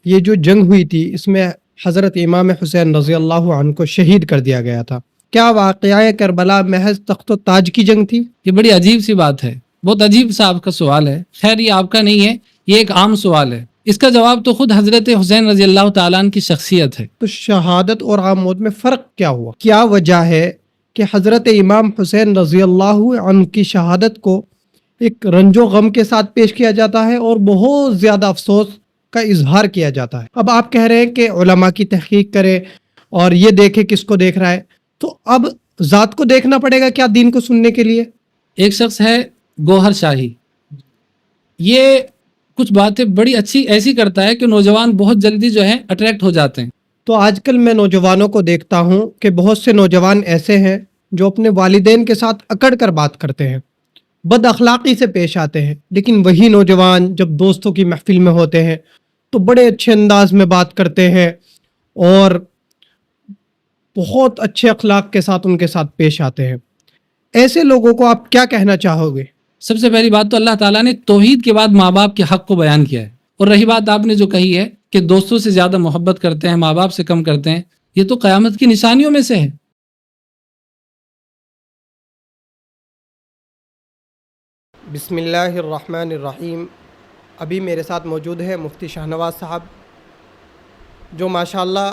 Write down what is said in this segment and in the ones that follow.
یہ جو جنگ ہوئی تھی اس میں حضرت امام حسین رضی اللہ عنہ کو شہید کر دیا گیا تھا، کیا واقعہ کربلا محض تخت و تاج کی جنگ تھی؟ یہ بڑی عجیب سی بات ہے، بہت عجیب سا آپ کا سوال ہے۔ خیر یہ آپ کا نہیں ہے، یہ ایک عام سوال ہے، اس کا جواب تو خود حضرت حسین رضی اللہ تعالیٰ عنہ کی شخصیت ہے۔ تو شہادت اور عام موت میں فرق کیا ہوا؟ کیا وجہ ہے کہ حضرت امام حسین رضی اللہ عنہ کی شہادت کو ایک رنج و غم کے ساتھ پیش کیا جاتا ہے اور بہت زیادہ افسوس کا اظہار کیا جاتا ہے؟ اب آپ کہہ رہے ہیں کہ علماء کی تحقیق کرے اور یہ دیکھے کس کو دیکھ رہا ہے، تو اب ذات کو دیکھنا پڑے گا کیا دین کو سننے کے لیے؟ ایک شخص ہے گوہر شاہی، یہ کچھ باتیں بڑی اچھی ایسی کرتا ہے کہ نوجوان بہت جلدی جو ہے اٹریکٹ ہو جاتے ہیں۔ تو آج کل میں نوجوانوں کو دیکھتا ہوں کہ بہت سے نوجوان ایسے ہیں جو اپنے والدین کے ساتھ اکڑ کر بات کرتے ہیں، بد اخلاقی سے پیش آتے ہیں، لیکن وہی نوجوان جب دوستوں کی محفل میں ہوتے ہیں تو بڑے اچھے انداز میں بات کرتے ہیں اور بہت اچھے اخلاق کے ساتھ ان کے ساتھ پیش آتے ہیں۔ ایسے لوگوں کو آپ کیا کہنا چاہو گے؟ سب سے پہلی بات تو اللہ تعالیٰ نے توحید کے بعد ماں باپ کے حق کو بیان کیا ہے، اور رہی بات آپ نے جو کہی ہے کہ دوستوں سے زیادہ محبت کرتے ہیں، ماں باپ سے کم کرتے ہیں، یہ تو قیامت کی نشانیوں میں سے ہے۔ بسم اللہ الرحمن الرحیم۔ ابھی میرے ساتھ موجود ہے مفتی شاہنواز صاحب، جو ماشاءاللہ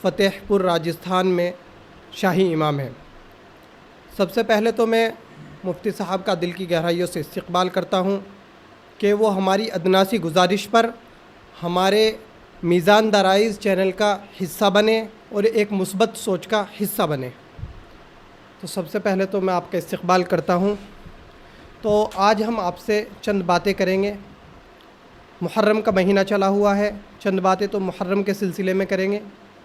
فتح پور راجستھان میں شاہی امام ہیں۔ سب سے پہلے تو میں مفتی صاحب کا دل کی گہرائیوں سے استقبال کرتا ہوں کہ وہ ہماری ادنا سی گزارش پر ہمارے میزان دارائز چینل کا حصہ بنے اور ایک مثبت سوچ کا حصہ بنے۔ تو سب سے پہلے تو میں آپ کا استقبال کرتا ہوں۔ تو آج ہم آپ سے چند باتیں کریں گے۔ محرم کا مہینہ چلا ہوا ہے، چند باتیں تو محرم کے سلسلے میں کریں گے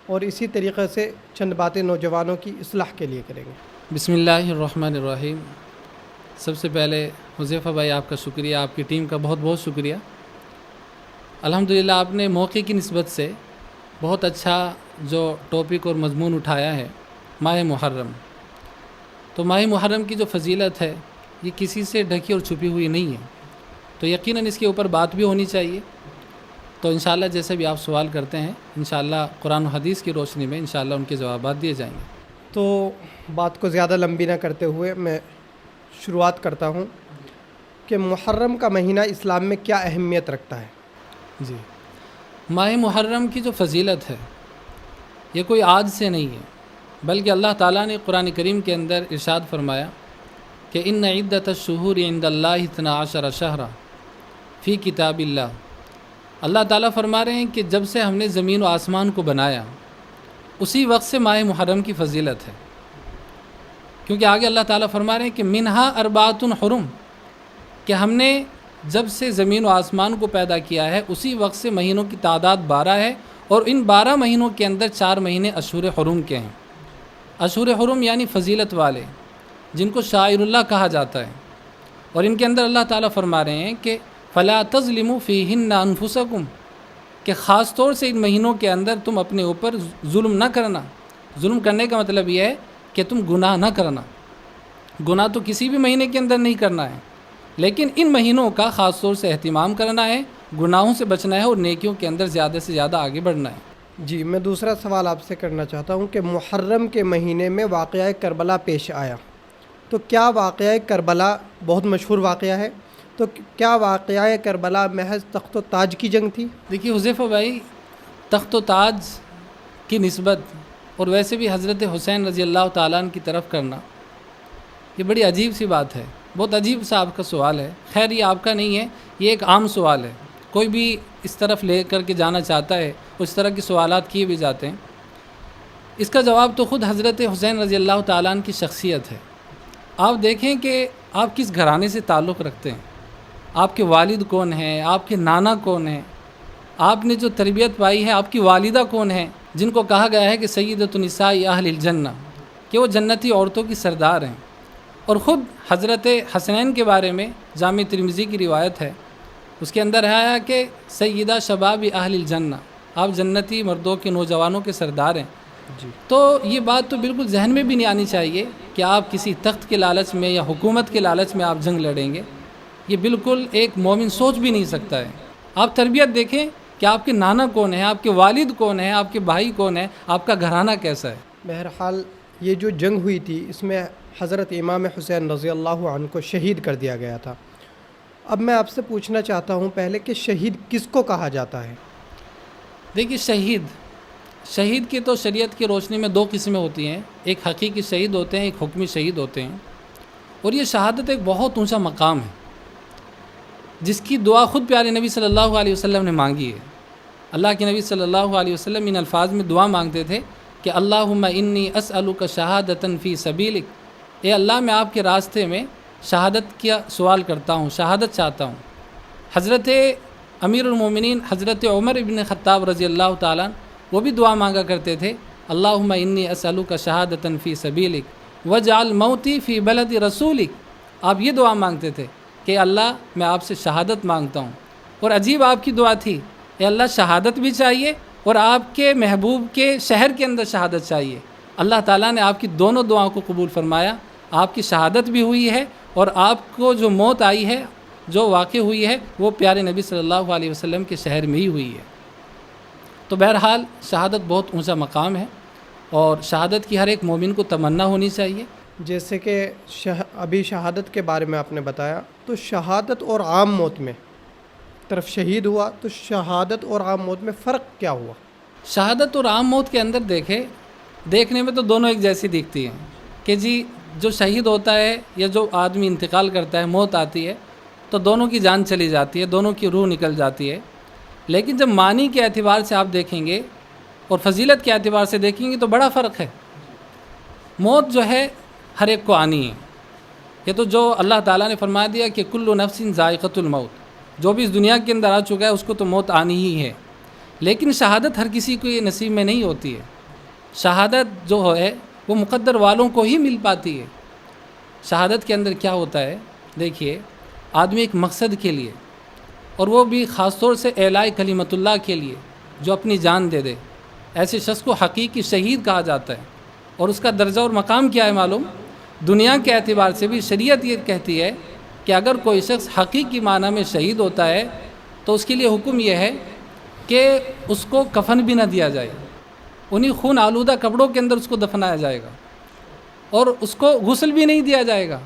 اور اسی طریقے سے چند باتیں نوجوانوں کی اصلاح کے لیے کریں گے۔ بسم اللہ الرحمن الرحیم۔ سب سے پہلے حذیفہ بھائی آپ کا شکریہ، آپ کی ٹیم کا بہت بہت شکریہ۔ الحمدللہ آپ نے موقع کی نسبت سے بہت اچھا جو ٹاپک اور مضمون اٹھایا ہے، ماہ محرم۔ تو ماہ محرم کی جو فضیلت ہے یہ کسی سے ڈھکی اور چھپی ہوئی نہیں ہے، تو یقیناً اس کے اوپر بات بھی ہونی چاہیے۔ تو انشاءاللہ جیسے بھی آپ سوال کرتے ہیں انشاءاللہ قرآن و حدیث کی روشنی میں انشاءاللہ ان کے جوابات دیے جائیں گے۔ تو بات کو زیادہ لمبی نہ کرتے ہوئے میں شروعات کرتا ہوں کہ محرم کا مہینہ اسلام میں کیا اہمیت رکھتا ہے؟ جی، ماہ محرم کی جو فضیلت ہے یہ کوئی آج سے نہیں ہے، بلکہ اللہ تعالیٰ نے قرآن کریم کے اندر ارشاد فرمایا کہ ان عدت الشہور عند اللہ 12 شہرا فی کتاب اللہ۔ اللہ تعالیٰ فرما رہے ہیں کہ جب سے ہم نے زمین و آسمان کو بنایا اسی وقت سے ماہ محرم کی فضیلت ہے، کیونکہ آگے اللہ تعالیٰ فرما رہے ہیں کہ منہا اربعۃ حرم، کہ ہم نے جب سے زمین و آسمان کو پیدا کیا ہے اسی وقت سے مہینوں کی تعداد 12 ہے، اور ان 12 مہینوں کے اندر 4 مہینے اشہر حرم کے ہیں۔ اشہر حرم یعنی فضیلت والے، جن کو شاعر اللہ کہا جاتا ہے، اور ان کے اندر اللہ تعالیٰ فرما رہے ہیں کہ فلا تظلموا فیہن انفسکم، کہ خاص طور سے ان مہینوں کے اندر تم اپنے اوپر ظلم نہ کرنا۔ ظلم کرنے کا مطلب یہ ہے کہ تم گناہ نہ کرنا۔ گناہ تو کسی بھی مہینے کے اندر نہیں کرنا ہے، لیکن ان مہینوں کا خاص طور سے اہتمام کرنا ہے، گناہوں سے بچنا ہے اور نیکیوں کے اندر زیادہ سے زیادہ آگے بڑھنا ہے۔ جی، میں دوسرا سوال آپ سے کرنا چاہتا ہوں کہ محرم کے مہینے میں واقعہ کربلا پیش آیا، تو کیا واقعہ کربلا بہت مشہور واقعہ ہے، تو کیا واقعہ کربلا محض تخت و تاج کی جنگ تھی؟ دیکھیے حذیفہ بھائی، تخت و تاج کی نسبت اور ویسے بھی حضرت حسین رضی اللہ تعالیٰ عنہ کی طرف کرنا یہ بڑی عجیب سی بات ہے، بہت عجیب سا آپ کا سوال ہے۔ خیر یہ آپ کا نہیں ہے، یہ ایک عام سوال ہے، کوئی بھی اس طرف لے کر کے جانا چاہتا ہے، اس طرح کے سوالات کیے بھی جاتے ہیں۔ اس کا جواب تو خود حضرت حسین رضی اللہ تعالیٰ عنہ کی شخصیت ہے۔ آپ دیکھیں کہ آپ کس گھرانے سے تعلق رکھتے ہیں، آپ کے والد کون ہیں، آپ کے نانا کون ہیں، آپ نے جو تربیت پائی ہے، آپ کی والدہ کون ہیں، جن کو کہا گیا ہے کہ سیدۃ النساء اہل الجنہ، کہ وہ جنتی عورتوں کی سردار ہیں۔ اور خود حضرت حسنین کے بارے میں جامع ترمذی کی روایت ہے، اس کے اندر آیا کہ سیدہ شباب اہل الجنہ، آپ جنتی مردوں کے نوجوانوں کے سردار ہیں۔ جی، تو یہ بات تو بالکل ذہن میں بھی نہیں آنی چاہیے کہ آپ کسی تخت کے لالچ میں یا حکومت کے لالچ میں آپ جنگ لڑیں گے، یہ بالکل ایک مومن سوچ بھی نہیں سکتا ہے۔ آپ تربیت دیکھیں کہ آپ کے نانا کون ہیں، آپ کے والد کون ہیں، آپ کے بھائی کون ہیں، آپ کا گھرانہ کیسا ہے۔ بہرحال یہ جو جنگ ہوئی تھی اس میں حضرت امام حسین رضی اللہ عنہ کو شہید کر دیا گیا تھا۔ اب میں آپ سے پوچھنا چاہتا ہوں پہلے کہ شہید کس کو کہا جاتا ہے؟ دیکھیے شہید کی تو شریعت کی روشنی میں دو قسمیں ہوتی ہیں، ایک حقیقی شہید ہوتے ہیں، ایک حکمی شہید ہوتے ہیں، اور یہ شہادت ایک بہت اونچا مقام ہے جس کی دعا خود پیارے نبی صلی اللہ علیہ وسلم نے مانگی ہے۔ اللہ کے نبی صلی اللہ علیہ وسلم ان الفاظ میں دعا مانگتے تھے کہ اللہم انی اسألک شہادتا فی سبیلک، اے اللہ میں آپ کے راستے میں شہادت کا سوال کرتا ہوں، شہادت چاہتا ہوں۔ حضرت امیر المومنین حضرت عمر ابن خطاب رضی اللہ تعالیٰ وہ بھی دعا مانگا کرتے تھے، اللہم انی اسألک شہادتا فی سبیلک وجعل موتی فی بلد رسولک۔ آپ یہ دعا مانگتے تھے کہ اللہ میں آپ سے شہادت مانگتا ہوں، اور عجیب آپ کی دعا تھی، اے اللہ شہادت بھی چاہیے اور آپ کے محبوب کے شہر کے اندر شہادت چاہیے۔ اللہ تعالیٰ نے آپ کی دونوں دعاؤں کو قبول فرمایا، آپ کی شہادت بھی ہوئی ہے اور آپ کو جو موت آئی ہے، جو واقع ہوئی ہے، وہ پیارے نبی صلی اللہ علیہ وسلم کے شہر میں ہی ہوئی ہے۔ تو بہرحال شہادت بہت اونچا مقام ہے اور شہادت کی ہر ایک مومن کو تمنا ہونی چاہیے۔ جیسے کہ ابھی شہادت کے بارے میں آپ نے بتایا، تو شہادت اور عام موت میں طرف شہید ہوا، تو شہادت اور عام موت میں فرق کیا ہوا؟ شہادت اور عام موت کے اندر دیکھنے میں تو دونوں ایک جیسی دکھتی ہیں کہ جی جو شہید ہوتا ہے یا جو آدمی انتقال کرتا ہے، موت آتی ہے تو دونوں کی جان چلی جاتی ہے، دونوں کی روح نکل جاتی ہے، لیکن جب معنی کے اعتبار سے آپ دیکھیں گے اور فضیلت کے اعتبار سے دیکھیں گے تو بڑا فرق ہے۔ موت جو ہے ہر ایک کو آنی ہے، یہ تو جو اللہ تعالیٰ نے فرما دیا کہ کل نفس ذائقۃ الموت، جو بھی اس دنیا کے اندر آ چکا ہے اس کو تو موت آنی ہی ہے، لیکن شہادت ہر کسی کو یہ نصیب میں نہیں ہوتی ہے۔ شہادت جو ہے وہ مقدر والوں کو ہی مل پاتی ہے۔ شہادت کے اندر کیا ہوتا ہے، دیکھیے آدمی ایک مقصد کے لیے، اور وہ بھی خاص طور سے اعلاء کلمت اللہ کے لیے جو اپنی جان دے دے، ایسے شخص کو حقیقی شہید کہا جاتا ہے۔ اور اس کا درجہ اور مقام کیا ہے معلوم؟ دنیا کے اعتبار سے بھی شریعت یہ کہتی ہے کہ اگر کوئی شخص حقیقی معنی میں شہید ہوتا ہے تو اس کے لیے حکم یہ ہے کہ اس کو کفن بھی نہ دیا جائے، انہی خون آلودہ کپڑوں کے اندر اس کو دفنایا جائے گا، اور اس کو غسل بھی نہیں دیا جائے گا،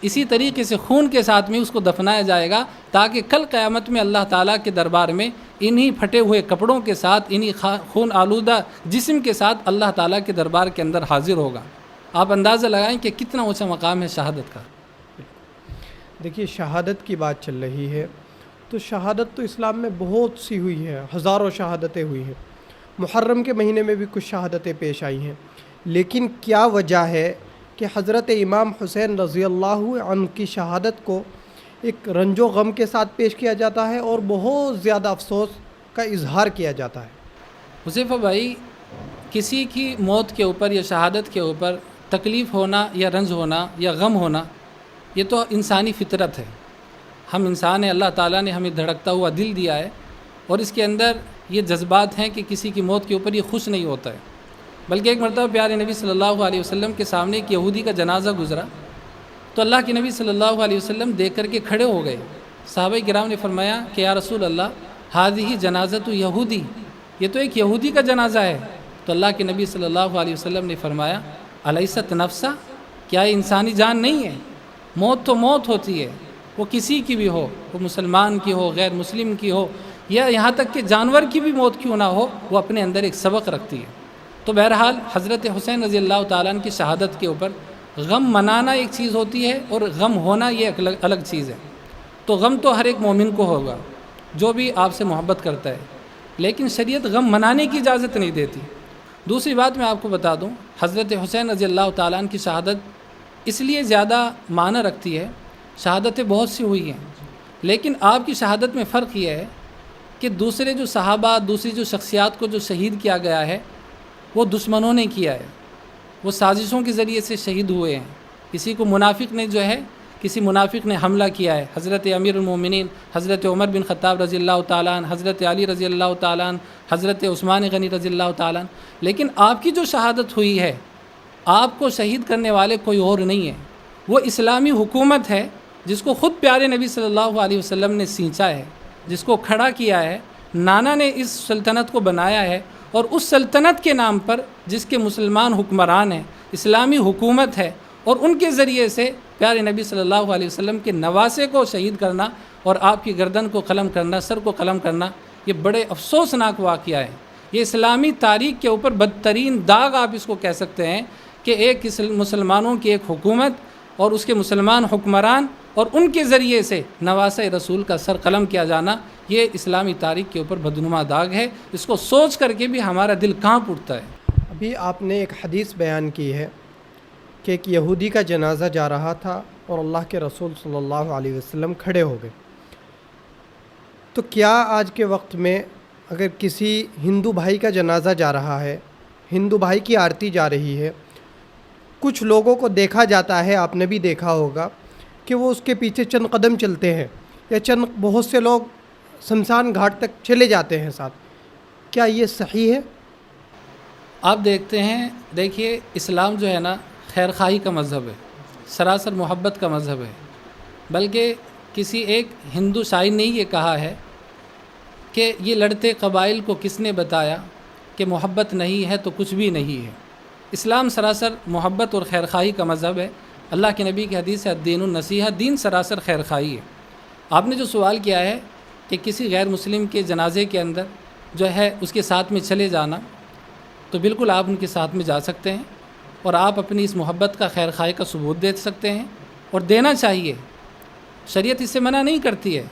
اسی طریقے سے خون کے ساتھ میں اس کو دفنایا جائے گا، تاکہ کل قیامت میں اللہ تعالیٰ کے دربار میں انہی پھٹے ہوئے کپڑوں کے ساتھ، انہی خون آلودہ جسم کے ساتھ اللہ تعالیٰ کے دربار کے اندر حاضر ہوگا۔ آپ اندازہ لگائیں کہ کتنا اونچا مقام ہے شہادت کا۔ دیکھیے شہادت کی بات چل رہی ہے، تو شہادت تو اسلام میں بہت سی ہوئی ہے، ہزاروں شہادتیں ہوئی ہیں، محرم کے مہینے میں بھی کچھ شہادتیں پیش آئی ہیں، لیکن کیا وجہ ہے کہ حضرت امام حسین رضی اللہ عنہ کی شہادت کو ایک رنج و غم کے ساتھ پیش کیا جاتا ہے اور بہت زیادہ افسوس کا اظہار کیا جاتا ہے؟ حذیفہ بھائی، کسی کی موت کے اوپر یا شہادت کے اوپر تکلیف ہونا یا رنج ہونا یا غم ہونا، یہ تو انسانی فطرت ہے۔ ہم انسان ہیں، اللہ تعالیٰ نے ہمیں دھڑکتا ہوا دل دیا ہے، اور اس کے اندر یہ جذبات ہیں کہ کسی کی موت کے اوپر یہ خوش نہیں ہوتا ہے۔ بلکہ ایک مرتبہ پیارے نبی صلی اللہ علیہ وسلم کے سامنے ایک یہودی کا جنازہ گزرا، تو اللہ کے نبی صلی اللہ علیہ وسلم دیکھ کر کے کھڑے ہو گئے۔ صحابہ کرام نے فرمایا کہ یا رسول اللہ، ہذہ جنازۃ یہودی، یہ تو ایک یہودی کا جنازہ ہے۔ تو اللہ کے نبی صلی اللہ علیہ وسلم نے فرمایا الیست نفسا، کیا یہ انسانی جان نہیں ہے؟ موت تو موت ہوتی ہے، وہ کسی کی بھی ہو، وہ مسلمان کی ہو، غیر مسلم کی ہو، یا یہاں تک کہ جانور کی بھی موت کیوں نہ ہو، وہ اپنے اندر ایک سبق رکھتی ہے۔ تو بہرحال حضرت حسین رضی اللہ تعالیٰ عنہ کی شہادت کے اوپر غم منانا ایک چیز ہوتی ہے اور غم ہونا یہ الگ چیز ہے۔ تو غم تو ہر ایک مومن کو ہوگا جو بھی آپ سے محبت کرتا ہے، لیکن شریعت غم منانے کی اجازت نہیں دیتی۔ دوسری بات میں آپ کو بتا دوں، حضرت حسین رضی اللہ تعالیٰ عنہ کی شہادت اس لیے زیادہ معنی رکھتی ہے، شہادتیں بہت سی ہوئی ہیں، لیکن آپ کی شہادت میں فرق یہ ہے کہ دوسرے جو صحابہ، دوسری جو شخصیات کو جو شہید کیا گیا ہے وہ دشمنوں نے کیا ہے، وہ سازشوں کے ذریعے سے شہید ہوئے ہیں۔ کسی کو منافق نے جو ہے، کسی منافق نے حملہ کیا ہے، حضرت امیر المومنین حضرت عمر بن خطاب رضی اللہ تعالیٰ عنہ، حضرت علی رضی اللہ تعالیٰ عنہ، حضرت عثمان غنی رضی اللہ تعالیٰ عنہ، لیکن آپ کی جو شہادت ہوئی ہے، آپ کو شہید کرنے والے کوئی اور نہیں ہے، وہ اسلامی حکومت ہے جس کو خود پیارے نبی صلی اللہ علیہ وسلم نے سینچا ہے، جس کو کھڑا کیا ہے، نانا نے اس سلطنت کو بنایا ہے، اور اس سلطنت کے نام پر جس کے مسلمان حکمران ہیں، اسلامی حکومت ہے، اور ان کے ذریعے سے پیارے نبی صلی اللہ علیہ وسلم کے نواسے کو شہید کرنا اور آپ کی گردن کو قلم کرنا، سر کو قلم کرنا، یہ بڑے افسوسناک واقعہ ہے۔ یہ اسلامی تاریخ کے اوپر بدترین داغ آپ اس کو کہہ سکتے ہیں کہ ایک مسلمانوں کی ایک حکومت اور اس کے مسلمان حکمران اور ان کے ذریعے سے نواسہ رسول کا سر قلم کیا جانا، یہ اسلامی تاریخ کے اوپر بدنما داغ ہے۔ اس کو سوچ کر کے بھی ہمارا دل کانپ اٹھتا ہے۔ ابھی آپ نے ایک حدیث بیان کی ہے کہ ایک یہودی کا جنازہ جا رہا تھا اور اللہ کے رسول صلی اللہ علیہ وسلم کھڑے ہو گئے، تو کیا آج کے وقت میں اگر کسی ہندو بھائی کا جنازہ جا رہا ہے، ہندو بھائی کی آرتی جا رہی ہے، کچھ لوگوں کو دیکھا جاتا ہے، آپ نے بھی دیکھا ہوگا کہ وہ اس کے پیچھے چند قدم چلتے ہیں، یا بہت سے لوگ شمشان گھاٹ تک چلے جاتے ہیں ساتھ، کیا یہ صحیح ہے؟ آپ دیکھیے اسلام جو ہے نا خیر خواہی کا مذہب ہے، سراسر محبت کا مذہب ہے، بلکہ کسی ایک ہندو شاعر نے یہ کہا ہے کہ یہ لڑتے قبائل کو کس نے بتایا کہ محبت نہیں ہے تو کچھ بھی نہیں ہے۔ اسلام سراسر محبت اور خیر خواہی کا مذہب ہے۔ اللہ کے نبی کی حدیث ہے الدین النصیحہ، دین سراسر خیر خواہی ہے۔ آپ نے جو سوال کیا ہے کہ کسی غیر مسلم کے جنازے کے اندر جو ہے اس کے ساتھ میں چلے جانا، تو بالکل آپ ان کے ساتھ میں جا سکتے ہیں اور آپ اپنی اس محبت کا خیر خواہی کا ثبوت دے سکتے ہیں، اور دینا چاہیے۔ شریعت اس سے منع نہیں کرتی ہے۔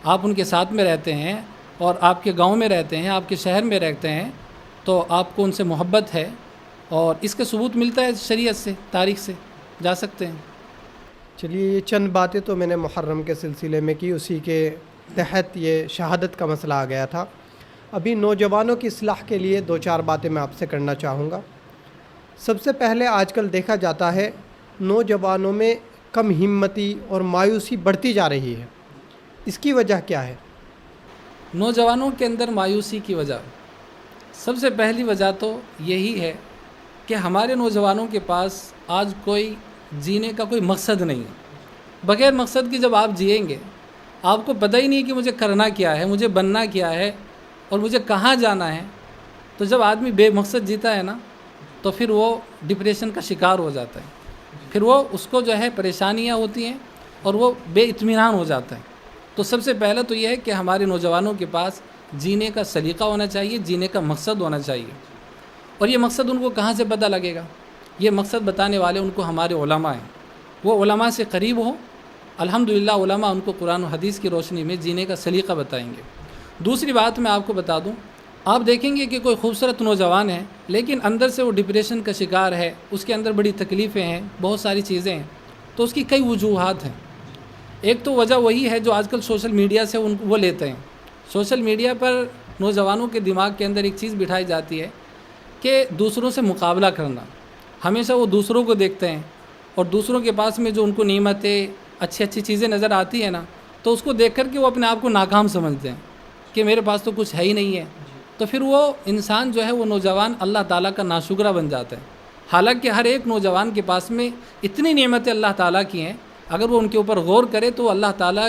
آپ ان کے ساتھ میں رہتے ہیں اور آپ کے گاؤں میں رہتے ہیں، آپ کے شہر میں رہتے ہیں، تو آپ کو ان سے محبت ہے اور اس کا ثبوت ملتا ہے شریعت سے، تاریخ سے، جا سکتے ہیں۔ چلیے، یہ چند باتیں تو میں نے محرم کے سلسلے میں کی، اسی کے تحت یہ شہادت کا مسئلہ آ گیا تھا۔ ابھی نوجوانوں کی اصلاح کے لیے 2-4 باتیں میں آپ سے کرنا چاہوں گا۔ سب سے پہلے آج کل دیکھا جاتا ہے نوجوانوں میں کم ہمتی اور مایوسی بڑھتی جا رہی ہے، اس کی وجہ کیا ہے؟ نوجوانوں کے اندر مایوسی کی وجہ، سب سے پہلی وجہ تو یہی ہے کہ ہمارے نوجوانوں کے پاس آج کوئی جینے کا کوئی مقصد نہیں ہے۔ بغیر مقصد کی جب آپ جئیں گے، آپ کو پتہ ہی نہیں کہ مجھے کرنا کیا ہے، مجھے بننا کیا ہے اور مجھے کہاں جانا ہے، تو جب آدمی بے مقصد جیتا ہے نا، تو پھر وہ ڈپریشن کا شکار ہو جاتا ہے، پھر وہ اس کو جو ہے پریشانیاں ہوتی ہیں اور وہ بے اطمینان ہو جاتا ہے۔ تو سب سے پہلا تو یہ ہے کہ ہمارے نوجوانوں کے پاس جینے کا سلیقہ ہونا چاہیے، جینے کا مقصد ہونا چاہیے۔ اور یہ مقصد ان کو کہاں سے پتہ لگے گا؟ یہ مقصد بتانے والے ان کو ہمارے علماء ہیں، وہ علماء سے قریب ہوں۔ الحمدللہ علماء ان کو قرآن و حدیث کی روشنی میں جینے کا سلیقہ بتائیں گے۔ دوسری بات میں آپ کو بتا دوں، آپ دیکھیں گے کہ کوئی خوبصورت نوجوان ہے لیکن اندر سے وہ ڈپریشن کا شکار ہے، اس کے اندر بڑی تکلیفیں ہیں، بہت ساری چیزیں ہیں، تو اس کی کئی وجوہات ہیں۔ ایک تو وجہ وہی ہے جو آج کل سوشل میڈیا سے وہ لیتے ہیں۔ سوشل میڈیا پر نوجوانوں کے دماغ کے اندر ایک چیز بٹھائی جاتی ہے کہ دوسروں سے مقابلہ کرنا، ہمیشہ وہ دوسروں کو دیکھتے ہیں اور دوسروں کے پاس میں جو ان کو نعمتیں، اچھی اچھی چیزیں نظر آتی ہیں نا، تو اس کو دیکھ کر کے وہ اپنے آپ کو ناکام سمجھتے ہیں کہ میرے پاس تو کچھ ہے ہی نہیں ہے، تو پھر وہ انسان جو ہے وہ نوجوان اللہ تعالیٰ کا ناشکرہ بن جاتا ہے۔ حالانکہ ہر ایک نوجوان کے پاس میں اتنی نعمتیں اللہ تعالیٰ کی ہیں، اگر وہ ان کے اوپر غور کرے تو اللہ تعالیٰ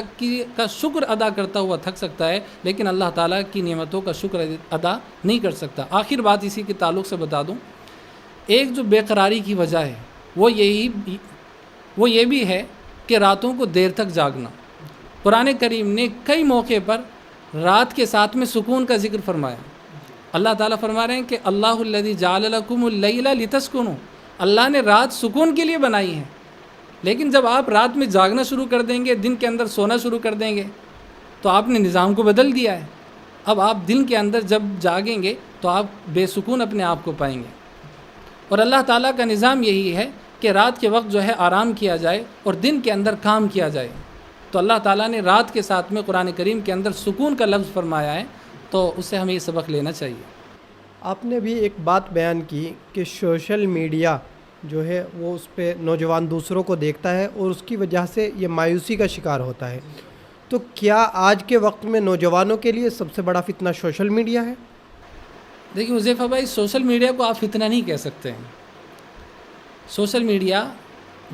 کا شکر ادا کرتا ہوا تھک سکتا ہے، لیکن اللہ تعالیٰ کی نعمتوں کا شکر ادا نہیں کر سکتا۔ آخر بات اسی کے تعلق سے بتا دوں، ایک جو بے قراری کی وجہ ہے وہ یہ بھی ہے کہ راتوں کو دیر تک جاگنا۔ قرآن کریم نے کئی موقع پر رات کے ساتھ میں سکون کا ذکر فرمایا۔ اللہ تعالیٰ فرما رہے ہیں کہ اللہ الذی جعل لکم اللیل لتسکنوا، اللہ نے رات سکون کے لیے بنائی ہے، لیکن جب آپ رات میں جاگنا شروع کر دیں گے، دن کے اندر سونا شروع کر دیں گے، تو آپ نے نظام کو بدل دیا ہے۔ اب آپ دن کے اندر جب جاگیں گے تو آپ بے سکون اپنے آپ کو پائیں گے، اور اللہ تعالیٰ کا نظام یہی ہے کہ رات کے وقت جو ہے آرام کیا جائے اور دن کے اندر کام کیا جائے۔ تو اللہ تعالیٰ نے رات کے ساتھ میں قرآن کریم کے اندر سکون کا لفظ فرمایا ہے، تو اس سے ہمیں یہ سبق لینا چاہیے۔ آپ نے بھی ایک بات بیان کی کہ سوشل میڈیا جو ہے وہ اس پہ نوجوان دوسروں کو دیکھتا ہے اور اس کی وجہ سے یہ مایوسی کا شکار ہوتا ہے، تو کیا آج کے وقت میں نوجوانوں کے لیے سب سے بڑا فتنہ سوشل میڈیا ہے؟ دیکھیے حذیفہ بھائی، سوشل میڈیا کو آپ فتنہ نہیں کہہ سکتے ہیں۔ سوشل میڈیا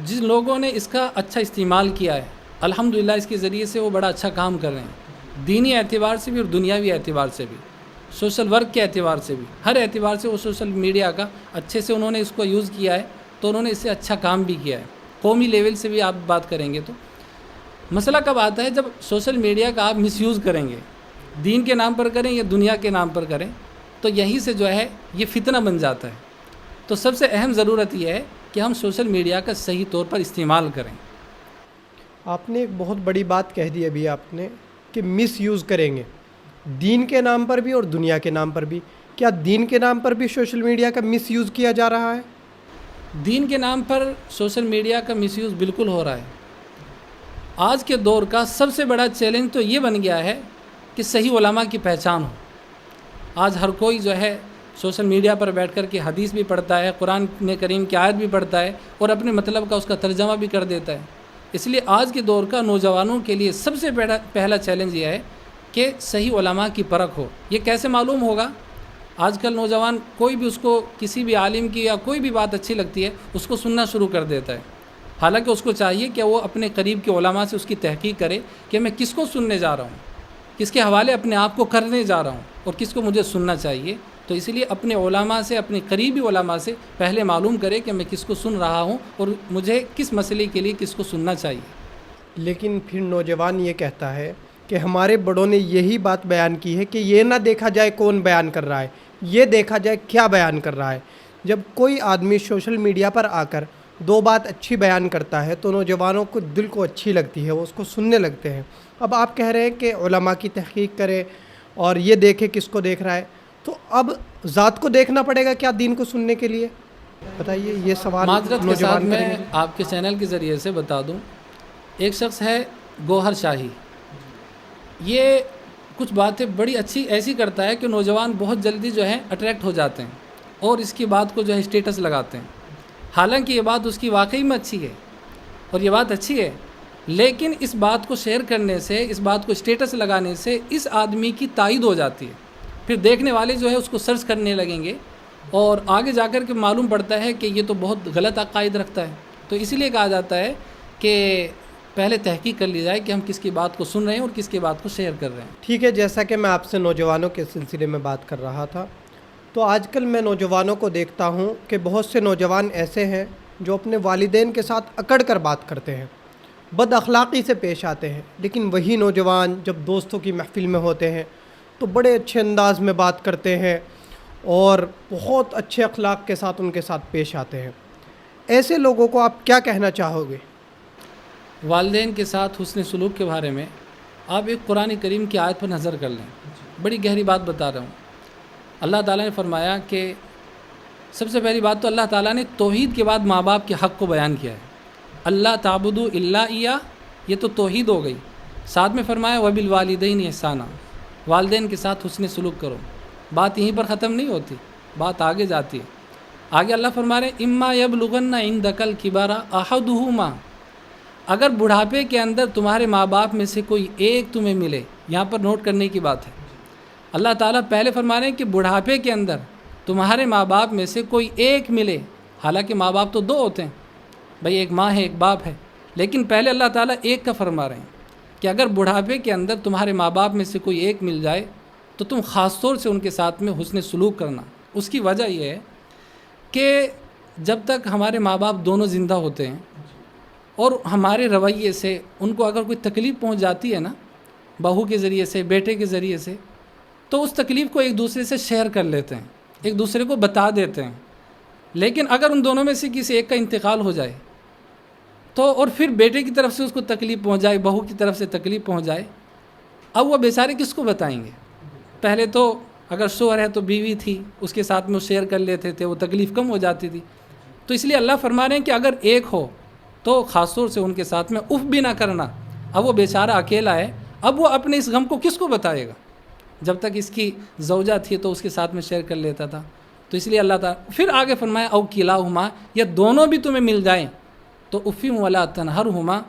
جن لوگوں نے اس کا اچھا استعمال کیا ہے، الحمدللہ اس کے ذریعے سے وہ بڑا اچھا کام کر رہے ہیں، دینی اعتبار سے بھی اور دنیاوی اعتبار سے بھی، سوشل ورک کے اعتبار سے بھی، ہر اعتبار سے وہ سوشل میڈیا کا اچھے سے انہوں نے اس کو یوز کیا ہے، تو انہوں نے اس سے اچھا کام بھی کیا ہے۔ قومی لیول سے بھی آپ بات کریں گے تو مسئلہ کب آتا ہے؟ جب سوشل میڈیا کا آپ مس یوز کریں گے، دین کے نام پر کریں یا دنیا کے نام پر کریں، تو یہیں سے جو ہے یہ فتنہ بن جاتا ہے۔ تو سب سے اہم ضرورت یہ ہے کہ ہم سوشل میڈیا کا صحیح طور پر استعمال کریں۔ آپ نے ایک بہت بڑی بات کہہ دی ابھی آپ نے کہ مس یوز کریں گے، دین کے نام پر بھی اور دنیا کے نام پر بھی۔ کیا دین کے نام پر بھی سوشل میڈیا کا مس یوز کیا جا رہا ہے؟ دین کے نام پر سوشل میڈیا کا مس یوز بالکل ہو رہا ہے۔ آج کے دور کا سب سے بڑا چیلنج تو یہ بن گیا ہے کہ صحیح علماء کی پہچان ہو۔ آج ہر کوئی جو ہے سوشل میڈیا پر بیٹھ کر کے حدیث بھی پڑھتا ہے، قرآن کریم کی آیت بھی پڑھتا ہے اور اپنے مطلب کا اس کا ترجمہ بھی کر دیتا ہے۔ اس لیے آج کے دور کا نوجوانوں کے لیے سب سے پہلا چیلنج یہ ہے کہ صحیح علماء کی پرکھ ہو۔ یہ کیسے معلوم ہوگا؟ آج کل نوجوان کوئی بھی اس کو کسی بھی عالم کی یا کوئی بھی بات اچھی لگتی ہے اس کو سننا شروع کر دیتا ہے، حالانکہ اس کو چاہیے کہ وہ اپنے قریب کے علماء سے اس کی تحقیق کرے کہ میں کس کو سننے جا رہا ہوں، کس کے حوالے اپنے آپ کو کرنے جا رہا ہوں اور کس کو مجھے سننا چاہیے۔ تو اس لیے اپنے علماء سے، اپنے قریبی علماء سے پہلے معلوم کرے کہ میں کس کو سن رہا ہوں اور مجھے کس مسئلے کے لیے کس کو سننا چاہیے۔ لیکن پھر نوجوان یہ کہتا ہے کہ ہمارے بڑوں نے یہی بات بیان کی ہے کہ یہ نہ دیکھا جائے کون بیان کر رہا ہے، یہ دیکھا جائے کیا بیان کر رہا ہے۔ جب کوئی آدمی سوشل میڈیا پر آ کر دو بات اچھی بیان کرتا ہے تو نوجوانوں کو دل کو اچھی لگتی ہے، وہ اس کو سننے لگتے ہیں۔ اب آپ کہہ رہے ہیں کہ علماء کی تحقیق کرے اور یہ دیکھے کس کو دیکھ رہا ہے، تو اب ذات کو دیکھنا پڑے گا کیا دین کو سننے کے لیے؟ بتائیے، یہ سوال معذرت کے ساتھ نوجوان میں کریں گے۔ آپ کے چینل کے ذریعے سے بتا دوں، ایک شخص ہے گوہر شاہی، یہ کچھ باتیں بڑی اچھی ایسی کرتا ہے کہ نوجوان بہت جلدی جو ہے اٹریکٹ ہو جاتے ہیں اور اس کی بات کو جو ہے اسٹیٹس لگاتے ہیں، حالانکہ یہ بات اس کی واقعی میں اچھی ہے اور یہ بات اچھی ہے، لیکن اس بات کو شیئر کرنے سے، اس بات کو اسٹیٹس لگانے سے اس آدمی کی تائید ہو جاتی ہے، پھر دیکھنے والے جو ہے اس کو سرچ کرنے لگیں گے اور آگے جا کر کے معلوم پڑتا ہے کہ یہ تو بہت غلط عقائد رکھتا ہے۔ تو اس لیے کہا جاتا ہے کہ پہلے تحقیق کر لی جائے کہ ہم کس کی بات کو سن رہے ہیں اور کس کی بات کو شیئر کر رہے ہیں۔ ٹھیک ہے، جیسا کہ میں آپ سے نوجوانوں کے سلسلے میں بات کر رہا تھا، تو آج کل میں نوجوانوں کو دیکھتا ہوں کہ بہت سے نوجوان ایسے ہیں جو اپنے والدین کے ساتھ اکڑ کر بات کرتے ہیں، بد اخلاقی سے پیش آتے ہیں، لیکن وہی نوجوان جب دوستوں کی محفل میں ہوتے ہیں تو بڑے اچھے انداز میں بات کرتے ہیں اور بہت اچھے اخلاق کے ساتھ ان کے ساتھ پیش آتے ہیں۔ ایسے لوگوں کو آپ کیا کہنا چاہو گے؟ والدین کے ساتھ حسن سلوک کے بارے میں آپ ایک قرآن کریم کی آیت پر نظر کر لیں، بڑی گہری بات بتا رہا ہوں۔ اللہ تعالیٰ نے فرمایا کہ سب سے پہلی بات تو اللہ تعالیٰ نے توحید کے بعد ماں باپ کے حق کو بیان کیا ہے، اللہ تعبدوا الا ایہ، یہ تو توحید ہو گئی۔ ساتھ میں فرمایا وبالوالدین احسانا، والدین کے ساتھ حسن سلوک کرو۔ بات یہیں پر ختم نہیں ہوتی، بات آگے جاتی ہے۔ آگے اللہ فرما رہے اما یبلغن عندک الکبر احدہما، اگر بڑھاپے کے اندر تمہارے ماں باپ میں سے کوئی ایک تمہیں ملے، یہاں پر نوٹ کرنے کی بات ہے، اللہ تعالیٰ پہلے فرما رہے ہیں کہ بڑھاپے کے اندر تمہارے ماں باپ میں سے کوئی ایک ملے، حالانکہ ماں باپ تو دو ہوتے ہیں، بھائی ایک ماں ہے ایک باپ ہے، لیکن پہلے اللہ تعالیٰ ایک کا فرما رہے ہیں کہ اگر بڑھاپے کے اندر تمہارے ماں باپ میں سے کوئی ایک مل جائے تو تم خاص طور سے ان کے ساتھ میں حسن سلوک کرنا۔ اس کی وجہ یہ ہے کہ جب تک ہمارے ماں باپ دونوں زندہ ہوتے ہیں اور ہمارے رویے سے ان کو اگر کوئی تکلیف پہنچ جاتی ہے نا، بہو کے ذریعے سے، بیٹے کے ذریعے سے، تو اس تکلیف کو ایک دوسرے سے شیئر کر لیتے ہیں، ایک دوسرے کو بتا دیتے ہیں۔ لیکن اگر ان دونوں میں سے کسی ایک کا انتقال ہو جائے تو، اور پھر بیٹے کی طرف سے اس کو تکلیف پہنچ جائے، بہو کی طرف سے تکلیف پہنچ جائے، اب وہ بیچارے کس کو بتائیں گے؟ پہلے تو اگر شوہر ہے تو بیوی تھی، اس کے ساتھ میں وہ شیئر کر لیتے تھے، وہ تکلیف کم ہو جاتی تھی۔ تو اس لیے اللہ فرما رہے ہیں کہ اگر ایک ہو تو خاص طور سے ان کے ساتھ میں اف بھی نہ کرنا۔ اب وہ بیچارہ اکیلا ہے، اب وہ اپنے اس غم کو کس کو بتائے گا؟ جب تک اس کی زوجہ تھی تو اس کے ساتھ میں شیئر کر لیتا تھا۔ تو اس لیے اللہ تعالیٰ پھر آگے فرمایا او کلاہما، یا دونوں بھی تمہیں مل جائیں تو افیم ولا تنہرہما،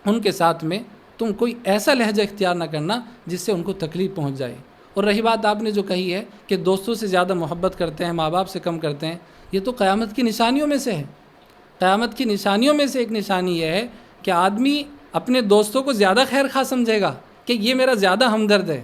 ان کے ساتھ میں تم کوئی ایسا لہجہ اختیار نہ کرنا جس سے ان کو تکلیف پہنچ جائے۔ اور رہی بات آپ نے جو کہی ہے کہ دوستوں سے زیادہ محبت کرتے ہیں، ماں باپ سے کم کرتے ہیں، یہ تو قیامت کی نشانیوں میں سے ہے۔ قیامت کی نشانیوں میں سے ایک نشانی یہ ہے کہ آدمی اپنے دوستوں کو زیادہ خیر خواہ سمجھے گا کہ یہ میرا زیادہ ہمدرد ہے،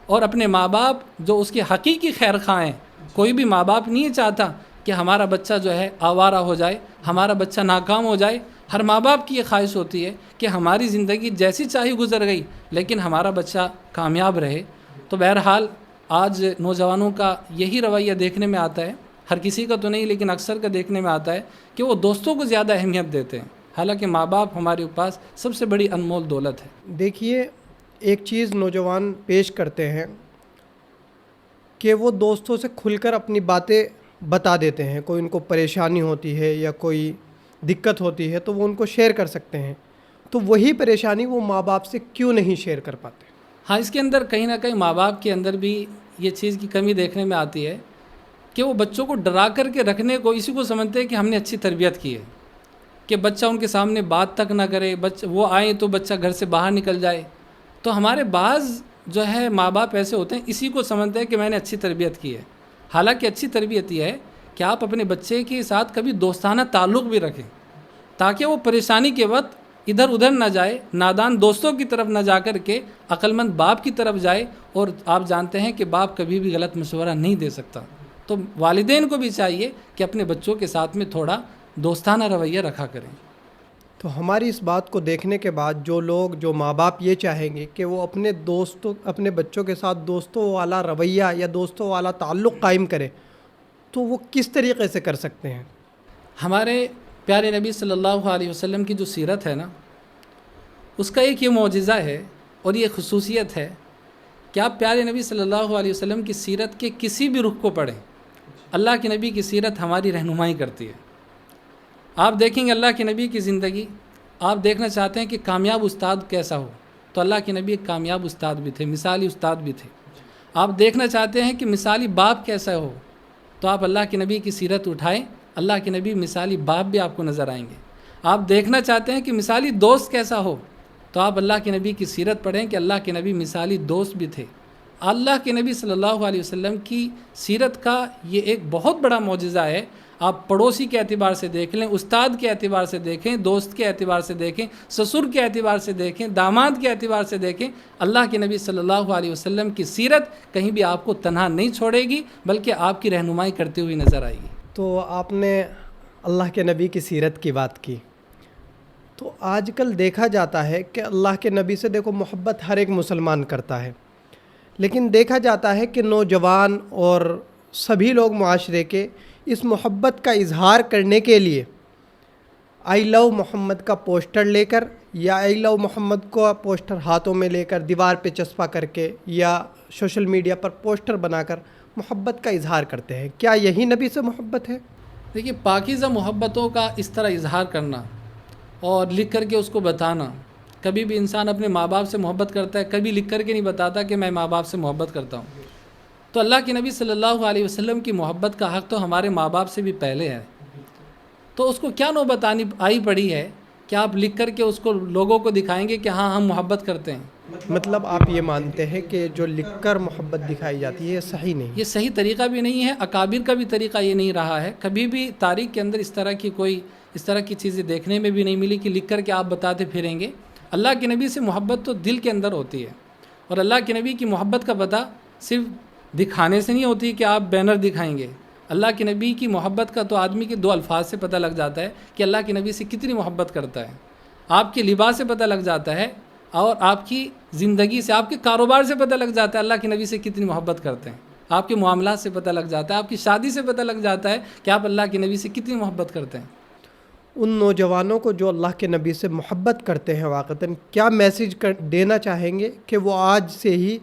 اور اپنے ماں باپ جو اس کے حقیقی خیر خواہ ہیں، کوئی بھی ماں باپ نہیں چاہتا کہ ہمارا بچہ جو ہے آوارہ ہو جائے، ہمارا بچہ ناکام ہو جائے۔ ہر ماں باپ کی یہ خواہش ہوتی ہے کہ ہماری زندگی جیسی چاہی گزر گئی لیکن ہمارا بچہ کامیاب رہے۔ تو بہرحال آج نوجوانوں کا یہی رویہ دیکھنے میں آتا ہے، ہر کسی کا تو نہیں لیکن اکثر کا دیکھنے میں آتا ہے کہ وہ دوستوں کو زیادہ اہمیت دیتے ہیں، حالانکہ ماں باپ ہمارے پاس سب سے بڑی انمول دولت ہے۔ دیکھیے، ایک چیز نوجوان پیش کرتے ہیں کہ وہ دوستوں سے کھل کر اپنی باتیں بتا دیتے ہیں، کوئی ان کو پریشانی ہوتی ہے یا کوئی دقت ہوتی ہے تو وہ ان کو شیئر کر سکتے ہیں، تو وہی پریشانی وہ ماں باپ سے کیوں نہیں شیئر کر پاتے؟ ہاں، اس کے اندر کہیں نہ کہیں ماں باپ کے اندر بھی یہ چیز کی کمی دیکھنے میں آتی ہے کہ وہ بچوں کو ڈرا کر کے رکھنے کو اسی کو سمجھتے ہیں کہ ہم نے اچھی تربیت کی ہے، کہ بچہ ان کے سامنے بات تک نہ کرے، وہ آئیں تو بچہ گھر سے باہر نکل جائے۔ تو ہمارے بعض جو ہے ماں باپ ایسے ہوتے ہیں، اسی کو سمجھتے ہیں کہ میں نے اچھی تربیت کی ہے، حالانکہ اچھی تربیت یہ ہے کہ آپ اپنے بچے کے ساتھ کبھی دوستانہ تعلق بھی رکھیں تاکہ وہ پریشانی کے وقت ادھر ادھر نہ جائے، نادان دوستوں کی طرف نہ جا کر کے عقل مند باپ کی طرف جائے۔ اور آپ جانتے ہیں کہ باپ کبھی بھی غلط مشورہ نہیں دے سکتا، تو والدین کو بھی چاہیے کہ اپنے بچوں کے ساتھ میں تھوڑا دوستانہ رویہ رکھا کریں۔ تو ہماری اس بات کو دیکھنے کے بعد جو ماں باپ یہ چاہیں گے کہ وہ اپنے بچوں کے ساتھ دوستوں والا رویہ یا دوستوں والا تعلق قائم کرے، تو وہ کس طریقے سے کر سکتے ہیں؟ ہمارے پیارے نبی صلی اللہ علیہ وسلم کی جو سیرت ہے نا، اس کا ایک یہ معجزہ ہے اور یہ خصوصیت ہے کہ آپ پیارے نبی صلی اللہ علیہ وسلم کی سیرت کے کسی بھی رخ کو پڑھیں، اللہ کے نبی کی سیرت ہماری رہنمائی کرتی ہے۔ آپ دیکھیں گے اللہ کے نبی کی زندگی، آپ دیکھنا چاہتے ہیں کہ کامیاب استاد کیسا ہو، تو اللہ کے نبی ایک کامیاب استاد بھی تھے، مثالی استاد بھی تھے۔ آپ دیکھنا چاہتے ہیں کہ مثالی باپ کیسا ہو، تو آپ اللہ کے نبی کی سیرت اٹھائیں، اللہ کے نبی مثالی باپ بھی آپ کو نظر آئیں گے۔ آپ دیکھنا چاہتے ہیں کہ مثالی دوست کیسا ہو، تو آپ اللہ کے نبی کی سیرت پڑھیں کہ اللہ کے نبی مثالی دوست بھی تھے۔ اللہ کے نبی صلی اللہ علیہ وسلم کی سیرت کا یہ ایک بہت بڑا معجزہ ہے۔ آپ پڑوسی کے اعتبار سے دیکھ لیں، استاد کے اعتبار سے دیکھیں، دوست کے اعتبار سے دیکھیں، سسر کے اعتبار سے دیکھیں، داماد کے اعتبار سے دیکھیں، اللہ کے نبی صلی اللہ علیہ وسلم کی سیرت کہیں بھی آپ کو تنہا نہیں چھوڑے گی بلکہ آپ کی رہنمائی کرتے ہوئی نظر آئے گی۔ تو آپ نے اللہ کے نبی کی سیرت کی بات کی، تو آج کل دیکھا جاتا ہے کہ اللہ کے نبی سے دیکھو محبت ہر ایک مسلمان کرتا ہے، لیکن دیکھا جاتا ہے کہ نوجوان اور سبھی لوگ معاشرے کے اس محبت کا اظہار کرنے کے لیے آئی لو محمد کا پوسٹر لے کر یا آئی لو محمد کو پوسٹر ہاتھوں میں لے کر دیوار پہ چسپا کر کے یا سوشل میڈیا پر پوسٹر بنا کر محبت کا اظہار کرتے ہیں۔ کیا یہی نبی سے محبت ہے؟ دیکھیے، پاکیزہ محبتوں کا اس طرح اظہار کرنا اور لکھ کر کے اس کو بتانا، کبھی بھی انسان اپنے ماں باپ سے محبت کرتا ہے، کبھی لکھ کر کے نہیں بتاتا کہ میں ماں باپ سے محبت کرتا ہوں۔ تو اللہ کے نبی صلی اللہ علیہ وسلم کی محبت کا حق تو ہمارے ماں باپ سے بھی پہلے ہے، تو اس کو کیا نوبت آئی پڑی ہے کہ آپ لکھ کر کے اس کو لوگوں کو دکھائیں گے کہ ہاں ہم محبت کرتے ہیں؟ مطلب آپ یہ مانتے ہیں کہ جو لکھ کر محبت دکھائی جاتی ہے یہ صحیح نہیں؟ یہ صحیح طریقہ بھی نہیں ہے، اکابر کا بھی طریقہ یہ نہیں رہا ہے، کبھی بھی تاریخ کے اندر اس طرح کی چیزیں دیکھنے میں بھی نہیں ملی کہ لکھ کر کے آپ بتاتے پھریں گے۔ اللہ کے نبی سے محبت تو دل کے اندر ہوتی ہے، اور اللہ کے نبی کی محبت کا پتہ صرف دکھانے سے نہیں ہوتی کہ آپ بینر دکھائیں گے۔ اللہ کے نبی کی محبت کا تو آدمی کے 2 الفاظ سے پتہ لگ جاتا ہے کہ اللہ کے نبی سے کتنی محبت کرتا ہے۔ آپ کے لباس سے پتہ لگ جاتا ہے، اور آپ کی زندگی سے، آپ کے کاروبار سے پتہ لگ جاتا ہے اللہ کے نبی سے کتنی محبت کرتے ہیں۔ آپ کے معاملات سے پتہ لگ جاتا ہے، آپ کی شادی سے پتہ لگ جاتا ہے کہ آپ اللہ کے نبی سے کتنی محبت کرتے ہیں۔ ان نوجوانوں کو جو اللہ کے نبی سے محبت کرتے ہیں واقعتاً کیا میسیج دینا چاہیں گے کہ وہ آج سے ہی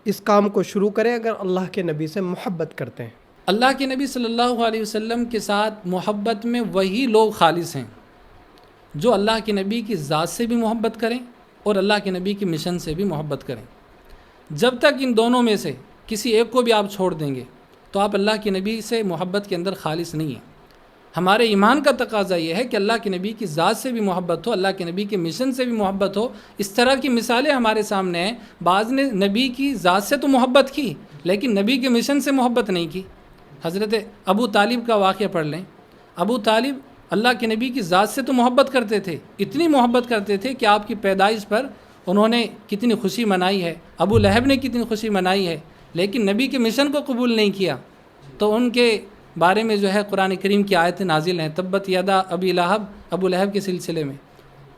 اس کام کو شروع کریں اگر اللہ کے نبی سے محبت کرتے ہیں؟ اللہ کے نبی صلی اللہ علیہ وسلم کے ساتھ محبت میں وہی لوگ خالص ہیں جو اللہ کے نبی کی ذات سے بھی محبت کریں اور اللہ کے نبی کی مشن سے بھی محبت کریں۔ جب تک ان دونوں میں سے کسی ایک کو بھی آپ چھوڑ دیں گے تو آپ اللہ کے نبی سے محبت کے اندر خالص نہیں ہیں۔ ہمارے ایمان کا تقاضا یہ ہے کہ اللہ کے نبی کی ذات سے بھی محبت ہو، اللہ کے نبی کے مشن سے بھی محبت ہو۔ اس طرح کی مثالیں ہمارے سامنے ہیں، بعض نے نبی کی ذات سے تو محبت کی لیکن نبی کے مشن سے محبت نہیں کی۔ حضرت ابو طالب کا واقعہ پڑھ لیں۔ ابو طالب اللہ کے نبی کی ذات سے تو محبت کرتے تھے، اتنی محبت کرتے تھے کہ آپ کی پیدائش پر انہوں نے کتنی خوشی منائی ہے، ابو لہب نے کتنی خوشی منائی ہے، لیکن نبی کے مشن کو قبول نہیں کیا، تو ان کے بارے میں جو ہے قرآن کریم کی آیتیں نازل ہیں، تبت یدا ابی لہب، ابو لہب کے سلسلے میں۔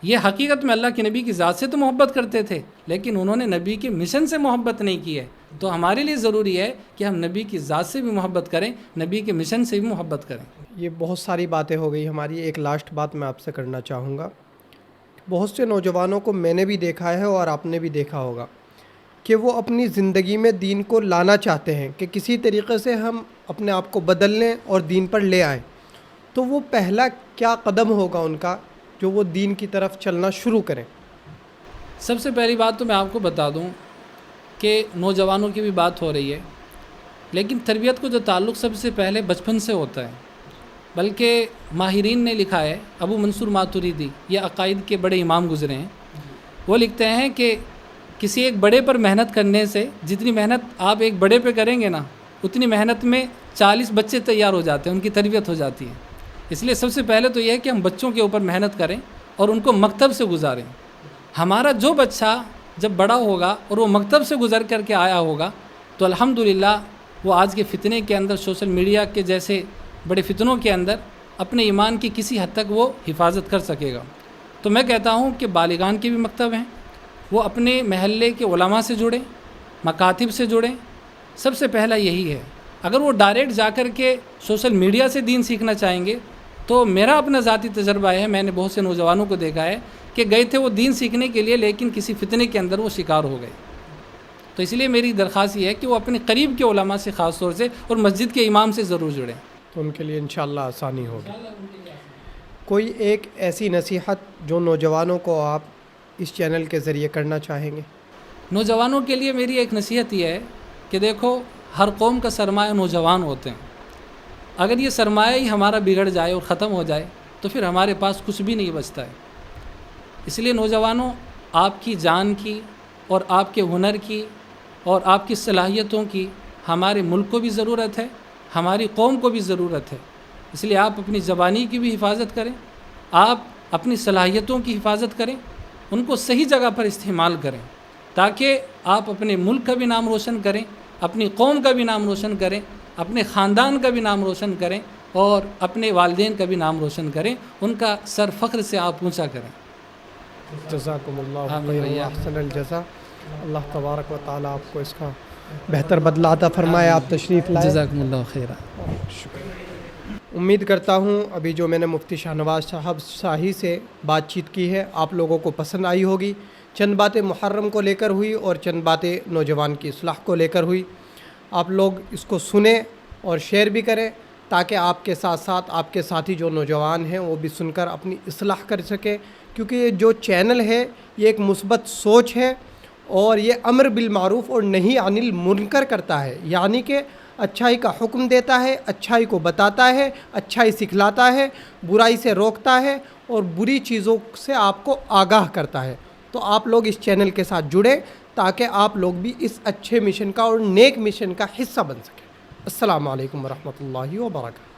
یہ حقیقت میں اللہ کے نبی کی ذات سے تو محبت کرتے تھے، لیکن انہوں نے نبی کے مشن سے محبت نہیں کی ہے۔ تو ہمارے لیے ضروری ہے کہ ہم نبی کی ذات سے بھی محبت کریں، نبی کے مشن سے بھی محبت کریں۔ یہ بہت ساری باتیں ہو گئی ہماری، ایک لاسٹ بات میں آپ سے کرنا چاہوں گا۔ بہت سے نوجوانوں کو میں نے بھی دیکھا ہے اور آپ نے بھی دیکھا ہوگا کہ وہ اپنی زندگی میں دین کو لانا چاہتے ہیں کہ کسی طریقے سے ہم اپنے آپ کو بدل لیں اور دین پر لے آئیں، تو وہ پہلا کیا قدم ہوگا ان کا جو وہ دین کی طرف چلنا شروع کریں؟ سب سے پہلی بات تو میں آپ کو بتا دوں کہ نوجوانوں کی بھی بات ہو رہی ہے، لیکن تربیت کو جو تعلق سب سے پہلے بچپن سے ہوتا ہے، بلکہ ماہرین نے لکھا ہے، ابو منصور ماتوریدی یہ عقائد کے بڑے امام گزرے ہیں، وہ لکھتے ہیں کہ کسی ایک بڑے پر محنت کرنے سے جتنی محنت آپ ایک بڑے پہ کریں گے نا، اتنی محنت میں 40 بچے تیار ہو جاتے ہیں، ان کی تربیت ہو جاتی ہے۔ اس لیے سب سے پہلے تو یہ ہے کہ ہم بچوں کے اوپر محنت کریں اور ان کو مکتب سے گزاریں۔ ہمارا جو بچہ جب بڑا ہوگا اور وہ مکتب سے گزر کر کے آیا ہوگا تو الحمدللہ وہ آج کے فتنے کے اندر، سوشل میڈیا کے جیسے بڑے فتنوں کے اندر اپنے ایمان کی کسی حد تک وہ حفاظت کر سکے گا۔ تو میں کہتا ہوں کہ بالغان کے بھی مکتب ہیں، وہ اپنے محلے کے علماء سے جڑیں، مکاتب سے جڑیں۔ سب سے پہلا یہی ہے۔ اگر وہ ڈائریکٹ جا کر کے سوشل میڈیا سے دین سیکھنا چاہیں گے تو میرا اپنا ذاتی تجربہ ہے، میں نے بہت سے نوجوانوں کو دیکھا ہے کہ گئے تھے وہ دین سیکھنے کے لیے، لیکن کسی فتنے کے اندر وہ شکار ہو گئے۔ تو اس لیے میری درخواست یہ ہے کہ وہ اپنے قریب کے علماء سے خاص طور سے اور مسجد کے امام سے ضرور جڑیں، تو ان کے لیے انشاءاللہ آسانی ہوگی۔ کوئی ایک ایسی نصیحت جو نوجوانوں کو آپ اس چینل کے ذریعے کرنا چاہیں گے؟ نوجوانوں کے لیے میری ایک نصیحت یہ ہے کہ دیکھو، ہر قوم کا سرمایہ نوجوان ہوتے ہیں۔ اگر یہ سرمایہ ہی ہمارا بگڑ جائے اور ختم ہو جائے تو پھر ہمارے پاس کچھ بھی نہیں بچتا ہے۔ اس لیے نوجوانوں، آپ کی جان کی اور آپ کے ہنر کی اور آپ کی صلاحیتوں کی ہمارے ملک کو بھی ضرورت ہے، ہماری قوم کو بھی ضرورت ہے۔ اس لیے آپ اپنی زبانی کی بھی حفاظت کریں، آپ اپنی صلاحیتوں کی حفاظت کریں، ان کو صحیح جگہ پر استعمال کریں، تاکہ آپ اپنے ملک کا بھی نام روشن کریں، اپنی قوم کا بھی نام روشن کریں، اپنے خاندان کا بھی نام روشن کریں اور اپنے والدین کا بھی نام روشن کریں، ان کا سر فخر سے آپ اونچا کریں۔ جزاکم اللہ خیر و احسن الجزا۔ اللہ تبارک و تعالیٰ آپ کو اس کا بہتر بدلہ عطا فرمائے۔ آپ تشریف لائے، جزاکم اللہ خیرہ۔ امید کرتا ہوں ابھی جو میں نے مفتی شاہ نواز صاحب شاہی سے بات چیت کی ہے آپ لوگوں کو پسند آئی ہوگی۔ چند باتیں محرم کو لے کر ہوئی اور چند باتیں نوجوان کی اصلاح کو لے کر ہوئی۔ آپ لوگ اس کو سنیں اور شیئر بھی کریں تاکہ آپ کے ساتھ ساتھ آپ کے ساتھی جو نوجوان ہیں وہ بھی سن کر اپنی اصلاح کر سکیں، کیونکہ یہ جو چینل ہے یہ ایک مثبت سوچ ہے اور یہ امر بالمعروف اور نہی عن المنکر کرتا ہے، یعنی کہ اچھائی کا حکم دیتا ہے، اچھائی کو بتاتا ہے، اچھائی سکھلاتا ہے، برائی سے روکتا ہے اور بری چیزوں سے آپ کو آگاہ کرتا ہے۔ تو آپ لوگ اس چینل کے ساتھ جڑیں تاکہ آپ لوگ بھی اس اچھے مشن کا اور نیک مشن کا حصہ بن سکیں۔ السلام علیکم ورحمۃ اللہ وبرکاتہ۔